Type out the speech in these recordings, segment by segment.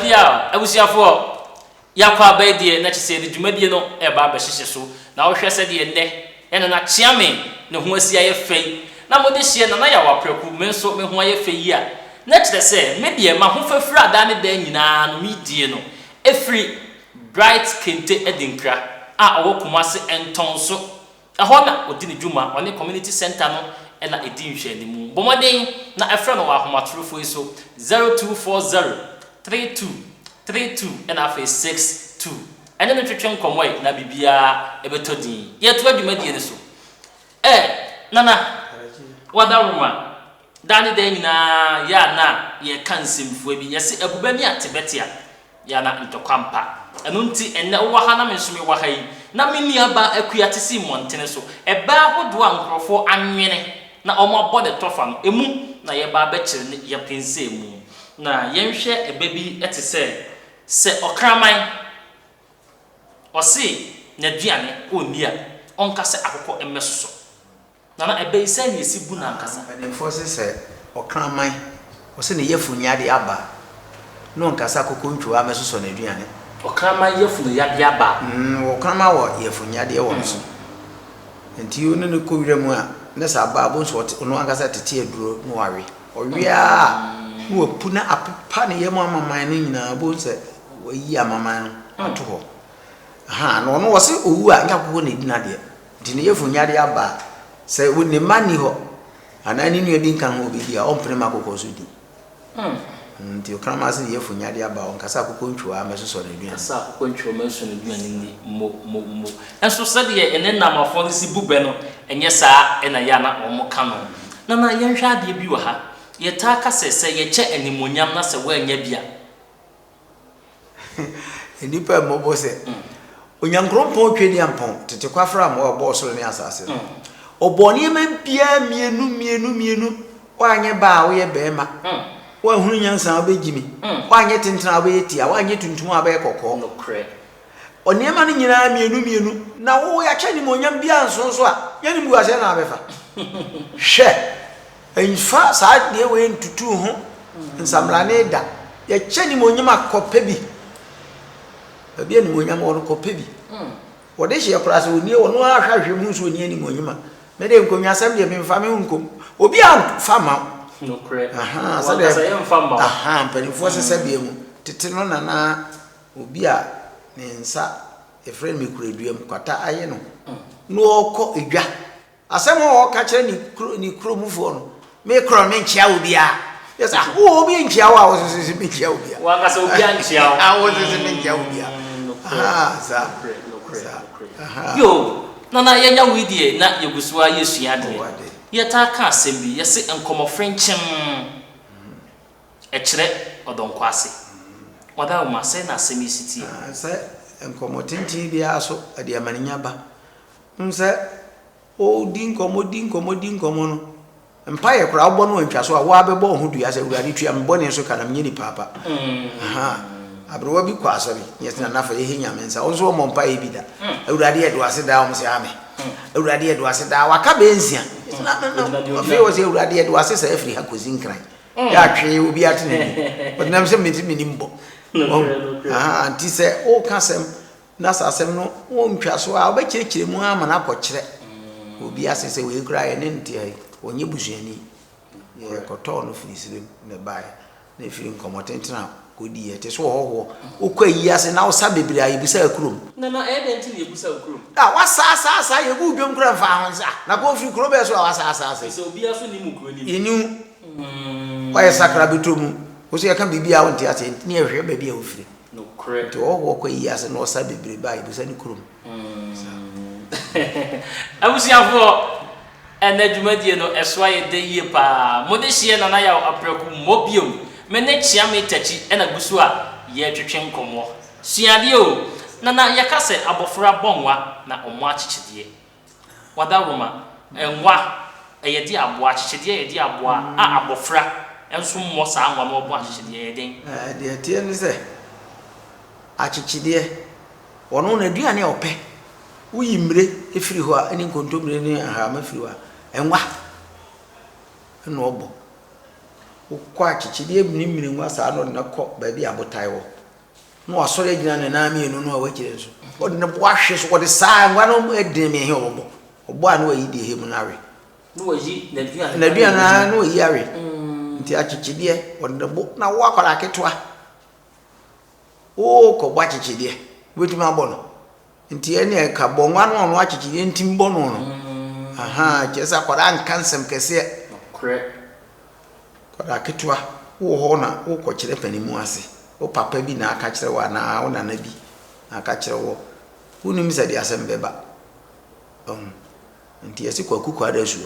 dia abusiafo yakwa baidie na chese de dwumadie no e ba ba hyehye so na wo hwɛ sɛ de nne ene na chiame ne ho asia ye fei na mo de hye na ya wapreku me nso me ho aye fei yi a na kyerɛ sɛ me de ma ho fafiri ada ne da nyinaa no me die no efiri bright kente edinkra a owo Kumasi enton so ɛhɔ na odi ne dwuma ɔne community center no ɛna edi nhwɛ ne mu bomoden na ɛfrɛ no wa ahomatorofo yi so 0240 32 ɛna afei 62 ɛne ne twetwe nkɔmɔ na bibia ɛbɛtɔdin yɛto adwumadie ne so nana wadaruma dani de nyina ya na ye kansemfo bi yɛse abuba ni atebetia ya na ntokwampa ɛno nti ɛnɛ wo ha na mensome wa ha yi na meni aba akua tesi montene so ɛba hodo ankrofo anwene na ɔmo abɔ de tofa no emu na ye ba bɛkyere ne ye pense mu na yɛnhwɛ ɛba bi ɛte sɛ ɔkraman ɔse na duane ɔni a ɔnkase akokɔ emmesoso na ɛba yi sɛ ne esibu na ankasa ɛnefo sɛ ɔkraman ɔse ne yefu nyade aba no nkasa akokɔ ntwa amesoso na duane ɔkraman yefu nyade aba ɔkraman wɔ yefu nyade wɔ nso nti ono ne kowire mu a ne sa aba abo nso ono ankasa tete aduro no wawe ɔwia no wapuna apepa ne yemu amaman ne nyina abo nse wayi amaman ato hɔ no ono wɔse owu a nkakokɔ na di na de di ne yefu nyade aba sɛ woni mani ho anani nua bi nkan ho bi a ɔmpene makokɔ so di nti okrama se yefu nyade aba onkasa akokɔ ntwa amesoso na duane asa akokɔ ntwa amesoso na duane ni mo enso sɛ de ene namafo no si bube no enye saa ena ya na ɔmo ka no na yɛnhwɛ ade bi wɔ ha yɛta ka sɛ yɛkyɛ animonyam na sɛ wɔanya bia enipa mɔbɔ sɛ onyankrompɔn twedi ampɔn tete kwafra ma ɔbɔ soro ne asase oboni men bia mienu wanye ba wo ye bema wa hunu nyansa obegimi wanye tentena obeyetia wanye tuntum abaye kokko no kre oniema no nyina mienu na wo ya kyani monyam bia nsonso a yani mu ase na abefa hwe enfa sa de we ntutu ho nsamrane da ya kyani monyam akopɛ bi bia ni monyam wo kopɛ bi wo de hye kora se oni wo no ahwahwe mu so oni ani monyam mede nkomi asem de memfa me nkom obi a fama no kre so de mpanifo sesa bia mu tete no na obi a ne nsa e friend me kureduam kwata aye no no okɔ edwa asem o ka kire ni kromufo no me kro me nkia obi a yes obi nkia wa wo sese me nkia obi a wa ka se obi a nkia wo sese me nkia obi a sa yo nana yenya widie na yegusua yesua de yeta ka asɛmbi yɛse enkomo frenchim ɛkyerɛ ɔdɔnkɔ ase wada wo masɛ na asɛmi sitie sɛ enkomo tintin bia so ade amaninya ba nsɛ o di nkomo no mpa ye kora wo no antwa so a wo abɛbɔ ho dua sɛ wurade tua me bɔne so kana me ni papa abrowa bi kwa asɔre yɛsena nafa yɛ nyamensa wo so mo mpa ye bi da awurade yɛ do ase da wo se ame awurade yɛ do ase da waka bensia na fe wo se awurade yɛ do ase sa afiri hakozi nkran ya twe obi atene odnam se meti minimbo anti se o kasem na sasem no wo ntwa so a obekirikire mu ama na akɔkyerɛ obi ase se we kura yɛ ne ntia onye busuani yɛ kɔtɔ no firi sirem ne bae na firi nkomotentena kodi yete so hoho okwa yi ase na wosa bebre ayi bisa akurom na enti ne yebusa akurom wasa yebu dwom kura fa ho nsa na ko firi kuro be so wasa se obi aso ni mu kuro ni inu wa sakra betomu wo se yaka bibia wo ntia ase ne ehwe ba bia wo firi no correct to hoho kwa yi ase na wosa bebre ba ayi bisa ni kurom abusiafo enadwumadie no ɛsoa yɛ de yie pa mode hye na ya apreku mobiom mene chia me tachi ena gusu a ye twetwe nkomo suade o na yaka se abofra bonwa na omo achichide wada roma enwa eye di abo achichide ye di abo a abofra enso mo sa anwa mo bo achichide ye den de tie ni se achichide wono na duane opɛ uyimre efiri ho a eni nkontomre ni aha mafiri wa enwa no obo ukwa chichide ebini nwa sa no na kɔ ba bi abotai wo no asore gina ne na mienu no awakire so odi ne bo ahwe so odi saa ngwa no edin me he obo a no ayi de he mu na we no ayi na dua na no ayi awe nti achichide odi ne bo na wo akwara ketwa o ko bo achichide wetuma bo no nti ene ka bo ngwa no achichide nti mbo no aha jesa kwara nkansem kese correct kwara ketwa wo ho na wo ko kire panimu ase o papa bi na aka kire wa na wo na bi na aka kire wo unim se di asem beba nti yesi kwa kuku adasu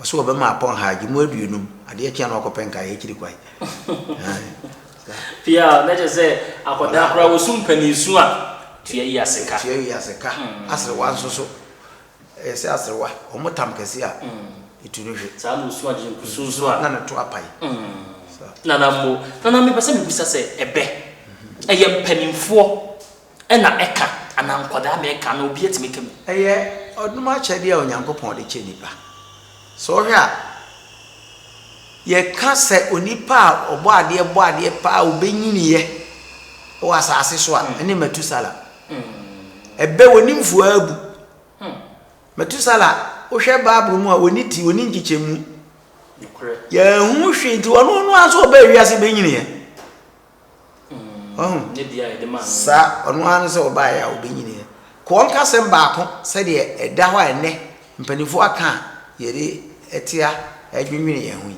o so be ma pon haji mu aduonum ade kia na okopen ka ye kiri kwai pia na je se akoda kra wo sum panisu a tua yi aseka asre wa nsoso ese asre wa o motam kese a itunuhwe sa no su aje kusunsu a na na to apai nana me pese me bisa se ebe eye mpanimfo na eka ana nkoda me eka na obi etime kem eye oduma chede a onyankopon de che nipa so hwe a ye ka se onipa obo ade pa obenyiniye o asase so a ene Metusala ebe wonimfu abu Metusala o hwe Bible mu a oniti oni nkichemu ya hu hwe nti wono no aso oba wiase benyiniye ne dia e de man sa ono anu se oba ya obenyiniye ko onka sem baako se de eda ho ene mpanifo aka yere etia adwinwini ye hu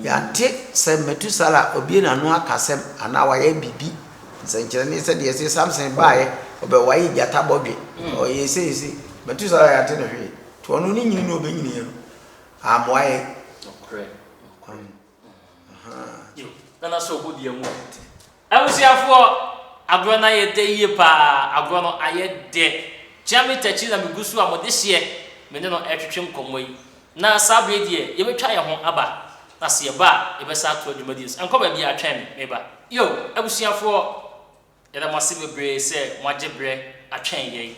ya te se Metusala obi na no aka sem ana wa ya bibi nsankyere ne se de se Samson baaye oba wa yi jata bobwe o yesi Metusala ya te no hwe to ono ni nyini no obenyiniye no amoaye correct nana so go dia mu awusiafo agro na ye de ye pa agro no aye de jami tachi na migusu amodehye me ne no etwetwe nkomo yi na sabre die ye betwa ye ho aba na se ba ye be sa to adwumadis anko ba bi atwen me ba yo awusiafo ye da mase bebre se mwagebre atwen ye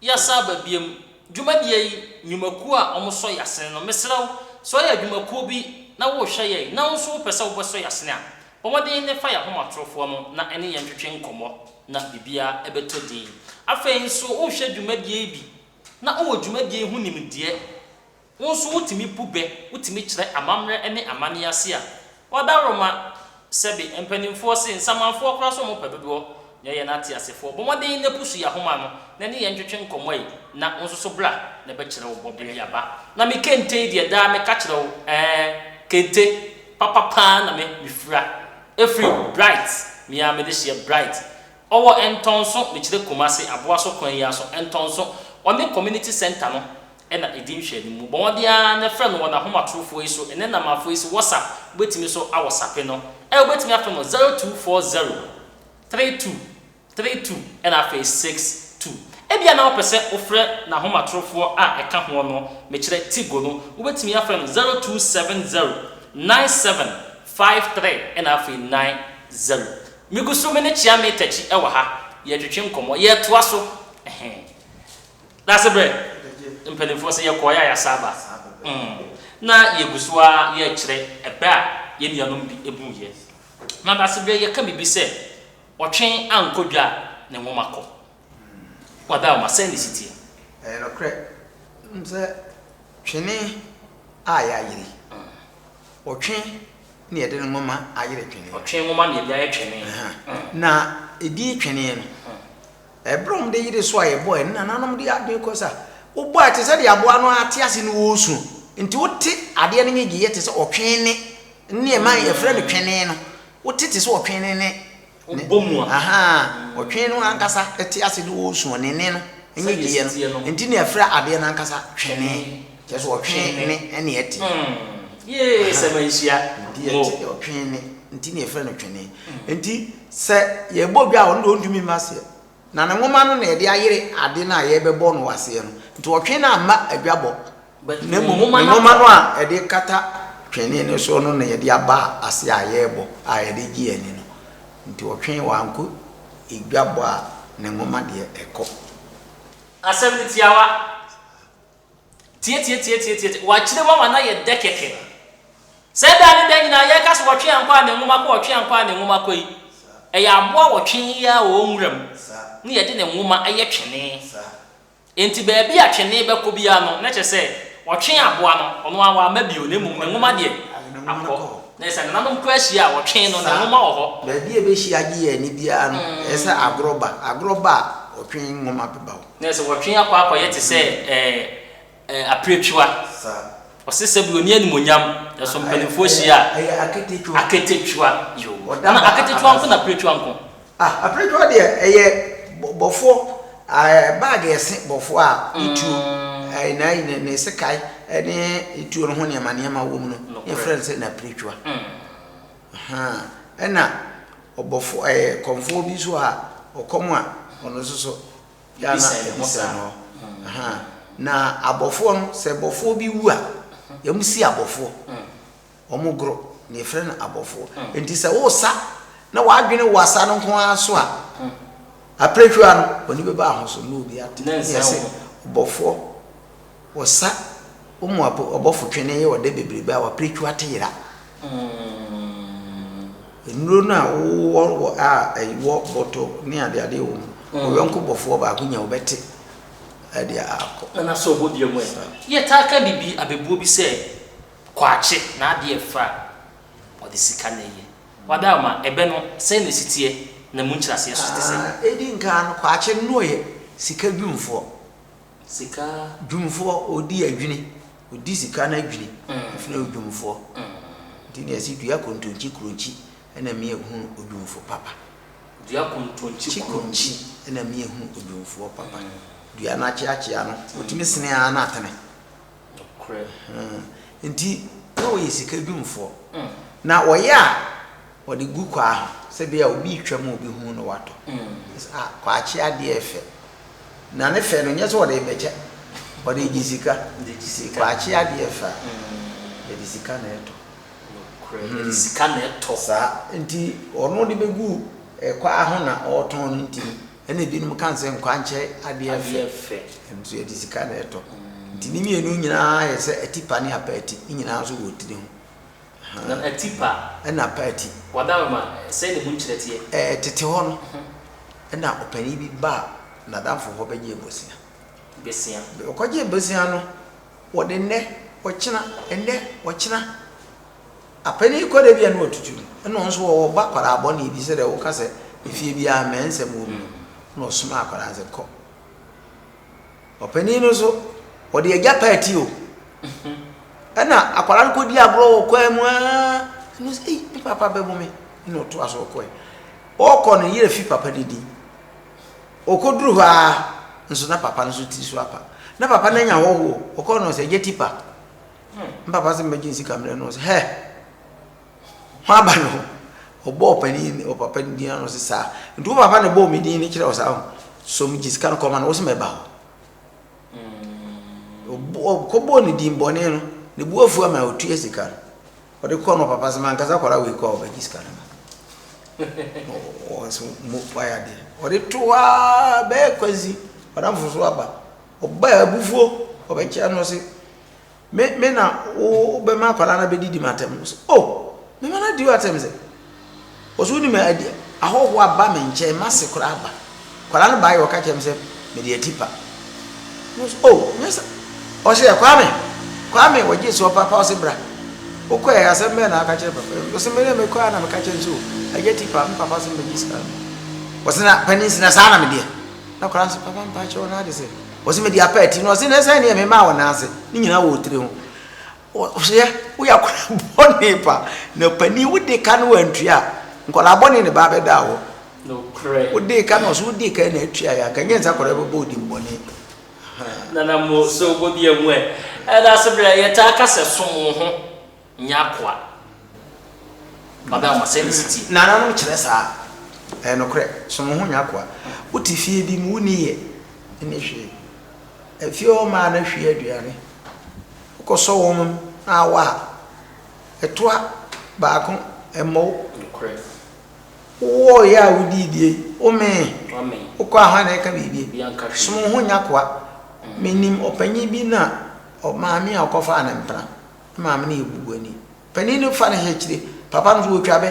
ya saba biem dwumadie yi nyumaku a omoso yasen no mesraw so ya dwumaku bi na wo hwe ye na nso pese wo so yasen a pomodin ne fa ya homa trofo mo na ene ye ntwetwe nkomo na bibia ebeto din afei nso wo hwe dwumadie bi na wo dwumadie hu nimdie nso wotimi pube wotimi kire amamre ene amane ase a wadaroma sebe empanimfo se nsamanfo kra so mo pebedo ye na ati asefo pomodin ne pusu ya homa no na ne ye ntwetwe nkomo yi na nso so bra na be kire wo bobe ya ba na me kente die da me ka kire wo kente papa na me mifra every bright me a me de she bright owo entonso me kire Kumasi aboaso kwan ya so entonso on community center no e na edin hwe ni mu bomodia na fra no na homa trofo yi so ene na mafo yi so WhatsApp betimi so a WhatsApp no e betimi afo no 0240 32 and afa 62 ebia na opese ofre na homa trofo a eka ho no me kire Tigo no ubetimi afra no 0270 9753 and afa 90 migusu me ne chia me tachi e wa ha ye twetwe nkomo ye toa so that's bre mpanifo se ye koya ya saba na ye gusua ye kire ebe a ye nuanom bi ebu ye na that's bre ye ka bibi se otwen ankodwa ne nwomako wada ma send city no correct nse twene aya yiri otwen ne yede no mama ayire twene otwen mama ne bia ye twene na edi twene no ebrom de yire so aye boy na nanom de ade kosa wo boy te se de aboa no ate ase no wo su nti wote ade ne nyegi ye te se otwene ne ma ye frɛ no twene no wote te se otwene ne bomwa otwen no ankasa ete ase no wo su ne ne no nyegi ye no nti ne frɛ ade na ankasa twene je so otwene ne ne ete ye se manhia die ete otwene nti ne frɛ no twene nti se ye bobwa wo ndo ntumi mase na ne nwoma no na ye de ayere ade na ye bebo no wase no nti otwen na ama adwabo ne nwoma no a ye de kata twene ne so no na ye de aba ase ayebo a ye de gi ani no nti otwen wanko adwabo a ne nwoma de ekọ asem tiawa tie wa kire wa na ye de keke se da ni da nyina ye ka so otwen anko a ne nwoma ko otwen anko a ne nwoma ko yi ɛyɛ aboa wɔtwe ya wo nwuram ne yɛde ne nwoma ɛyɛ twene enti baabi a twene bɛkɔ bia no na kyɛ sɛ wɔtwe aboa no ɔno awa mabio ne mum ne nwoma deɛ akɔ na sɛ nanom kɔ ahyia a wɔtwe no ne nwoma wɔ hɔ baabi a bɛhyia agye yɛ ni bia no ɛsɛ agoroba wɔtwe nwoma bɛba hɔ na sɛ wɔtwe akɔ te sɛ apretwa ɔsesa bi oni animonyam ɛso mpanimfoɔ hyia aketetwa yo na aketetwa nko na apretwa nko apretwa deɛ ɛyɛ bɔfoɔ bag ɛse bɔfoɔ a itu ne sekai ɛne itu no ho nneɛma wɔ mu no yɛ frɛ sɛ na apretwa ɛna ɔbɔfoɔ kɔmfoɔ bi so a ɔkɔm a ɔno so yana ɛbisa no na abɔfoɔ no sɛ bɔfoɔ bi wu a yamusi abɔfoɔ ɔmo goro ne yɛfrɛ no abɔfoɔ enti sɛ wosa na wadwene wasa no nko ara so a apretwa no oni bɛba ahoso no obi ate yɛsɛ bɔfoɔ wosa ɔmo abɔfo twene yɛ wɔde bebrebe a apretwa te yira nnuro no a wɔ ɛwɔ bɔtɔ ne ade wɔ mu ɔyɔnko bɔfoɔ baako nya wobɛte ɛde akɔ na so obodie mu yɛ taka bibi abebuo bi sɛ kwaakye na ade ɛfa ɔde sika na yɛ wada ma ɛbɛ no sɛ ne sitie na mu nkyerɛseɛ so te sɛ edi nka no kwaakye no yɛ sika dwumfoɔ odi adwini odi sika na adwini afina dwumfoɔ nti ne asi dua kontonchi kronchi ɛna me ehu odwumfo papa dua kontonchi kronchi ɛna me ehu odwumfoɔ papa dua na kyeakyea no otimi sene a na atene nti na wo yesika dwumfo na wɔyɛ a wɔde gu kwa sɛ bia obi twam obi hu no wato kwa kyea de efe na ne fe no nyɛ sɛ wɔde bɛkyɛ wɔde gisika kwa kyea de efa de sika na eto sika na eto sa nti ɔno de begu kwa ho na ɔtɔn no nti ene bi no kan sɛ nkwa nkyɛ ade efe nso yɛ de sika na eto nti ni mienu nyinaa yɛ sɛ atipa ne apati nyinaa so wɔ tiri ho na atipa na apati wada ma sɛ ne mu nkyerɛteɛ tete hɔ no na opani bi ba na danfo hɔ bɛgye besia ɔkɔgye besia no wɔde nnɛ wɔkyena apani kɔ de bia no otutu ɛna nso wɔ ba kwara abɔ ne bi sɛ de wo ka sɛ efie bia mɛnsɛm wɔ mu na ɔsoma akwara sɛ kɔ opani no so wɔde agya party o ɛna akwara no kɔdi agorɔ wɔ kwa mu a no sɛ papa bɛbɔ me na ɔto aso kɔɛ ɔkɔ no yere fi papa didi ɔkɔduru hɔ a nso na papa no so ti so apa na papa no anya hɔ ɔkɔ no sɛ gye tipa papa sɛ mɛgye sika mmerɛ no sɛ hɛ ho aba no ɔbɔ ɔpani ɔpapa no din no sɛ saa nti wo papa no bɔ me din ne kyerɛ wɔ saa ho so me gye sika no kɔma no wo sɛ mɛba hɔ ɔkɔbɔ ne din bɔne no ne bu afu ama otua sika no ɔde kɔ no papa sɛ mankasa kwara wei kɔ ɔbɛgye sika no ma ɔso mo waya de ɔde to a bɛɛ kwazi ɔdamfo so aba ɔba abufuo ɔbɛkyia no sɛ me na wo bɛma kwara na bɛdidi matam so me mana di watam sɛ ɔso ni me adi ahɔho aba me nkyɛn mase kora aba kwara no baayɛ ɔka kyɛm sɛ me de atipa no so nyesa ɔsɛ kwame wɔgye so papa ɔsɛ bra okɔɛ asɛm bɛ na aka kyerɛ papa ɔsɛ me me kɔa na me ka kyerɛ so agye tipa me papa sɛ me gye sika ɔsɛ na panin sina saa na me de na kwara sɛ papa mpa kyerɛ na de sɛ ɔsɛ me de apɛti no ɔsɛ na sɛ ne me ma wɔ na ase ne nyina wɔ tire ho ɔsɛ wo ya kwara bɔne pa na panin wo de ka no wantua nkwala bɔne ne ba bɛda wo no correct wo de ka no so wo de ka na atua ya ka nyensa kwara bɛbɔ odi mbɔne na mo so bodi emu ɛda sebra yɛta ka sɛ som ho nyakoa baba ma sɛ city na no kyerɛ saa no korɛ som ho nyakoa wo ti fie bi mu ni yɛ ne hwe afie o ma na hwe aduane ko so wo mu na wa etoa baako emo correct wo ya wo di die o me o ko aha na ka bibie som ho nyakoa menim opanyi bi na o maami akofa na mpra maami na ebugu ani pani no fa na hekire papa no wo twa be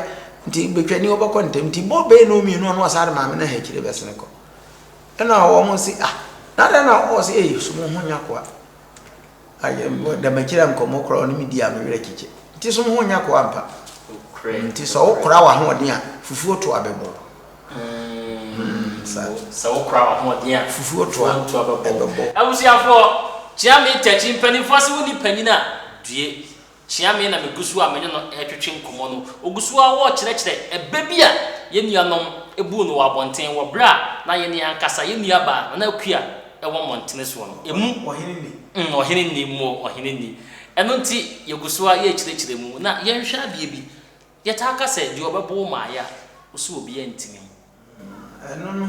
nti betwani obakọ ntem nti bo be no mi no asare maame na hakire besene ko na wo mo si na da na o si sumo ho nya ko aye da makira nkomo kro no mi dia me were kiche nti sumo ho nya ko ampa nti so wo kra wa ho de a fufuo to abebo sa wo kra wa ho de a fufuo to abebo abusiafo chiame tachi mpanifo se woni panina due chiame na megusu a menye no etwetwe nkomo no ogusu a wo kyerɛkyerɛ ebe bia ye nuanom ebu no wabonten wo bra na ye ne ankasa ye nuaba na akua ewo montene so no emu ohene ni eno nti yegusu a ye kyerɛkyerɛ mu na ye nhwɛ abie bi ye ta aka sɛ de obebo ma ya osu obi antimi eno no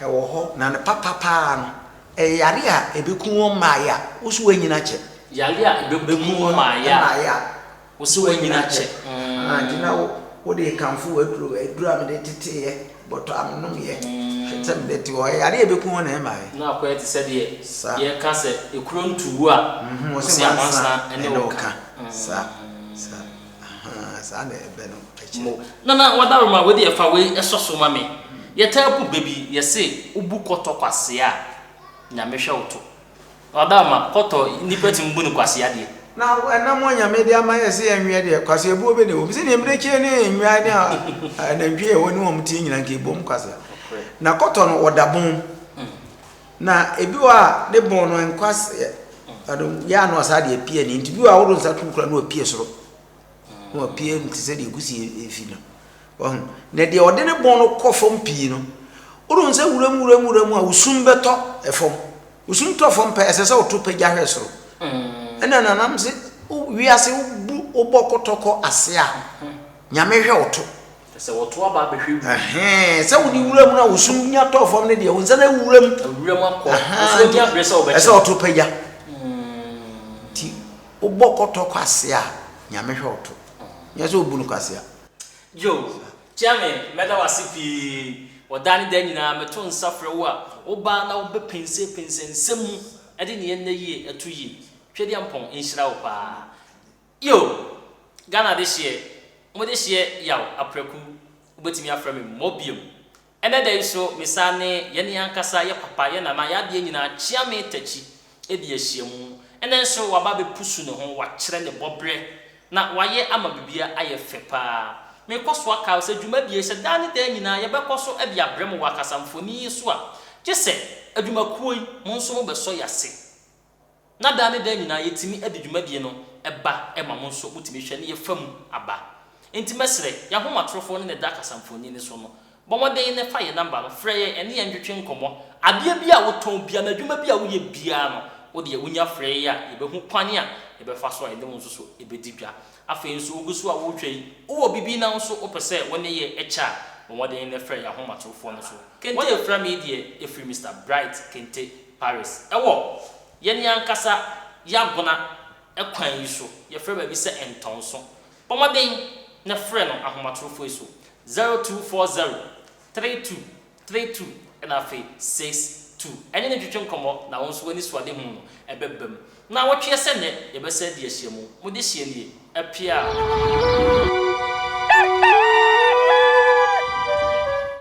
ewo ho na ne papa no yare a ebeku won maaya usu wanyina che yare a ebeku won maaya usu wanyina che antina wo de kanfu aduru am de teteye boto am no ye hwetem de ti wo yare ebeku won na maaya na akwa ti se de ye ka se ekuro ntuwu a osi amansa ene woka sa na ebe no na wadaroma we de efa we esoso ma me ye tapu baby ye se ubu koto kwase a na mehwe woto odama koto nipeti mbu ni kwase ade na mo nya me de ama ye se enwe de kwase ebu obe ne obi se ne mre chie ne enwa ne na ndwie woni wo mti nyina nke bom kwase na koto no odabon na ebi wa de bon no enkwase ado ya no asade apie ni nti bi wa wodo nsa tukura no apie soro no apie nti se de gusi efi no na de ode ne bon no kofom pii no odo nsa wuram a usum beto efom usum to fom pe esese otopa gya hwesoro ena nanam se wiase ubu obokotoko ase a nyame hwe oto se woto aba behwe se woni wuram na usum nya to fom ne de wonsa na wuram akọ se nya bresa obeche ese otopa gya ti obokotoko ase a nyame hwe oto nya se obunu kwase a yo chiame meda wasipi wadani da nyina meto nsafre wo a oba na wo be pense nsemu ade ne yenna yie atu yi twede ampon enhyira wo pa yo Ghana de hye mo de hye yaw apreku obetimi afra me mobium ene da iso misane yene yankasa ye papa ye na ya de nyina chiame tachi edi ahye mu ene nso waba be pusu ne ho wa kyere ne bobre na waye ama bibia aye fe pa me koso aka se dwuma bie se dane da nyina ye be koso e bia brem wa kasamfoni so a gese adwuma kuoi mo nso mo be so yase na dane da nyina yetimi adi dwuma bie no eba e ma mo nso mutimi hwe ne ye fam aba enti mesre ya homa trofo ne da kasamfoni ne so no bomoden ne fa ye number no frɛ ye ene ye ndwetwe nkomo ade bia woton bia na adwuma bia wo ye bia no wo de wonya frɛ ye a ye be hu kwane a ye be fa so a ye nso so e be di bia afei nso ogusu a wo twɛn wo bibi na nso opese wone ye echa bomoden ne frɛ ya homa trofo no so kente ye frɛ me die e free Mr Bright Kente Paris ewo ye ne ankasa ya gona ekwan yi so ye frɛ ba bi se entonso bomoden ne frɛ no ahoma trofo so 0240 3232 and afi 62 ene ne twetwe nkomo na won so wani suade hu no ebebem na wotwe se ne ye be se de ahye mu mo de hye nie apia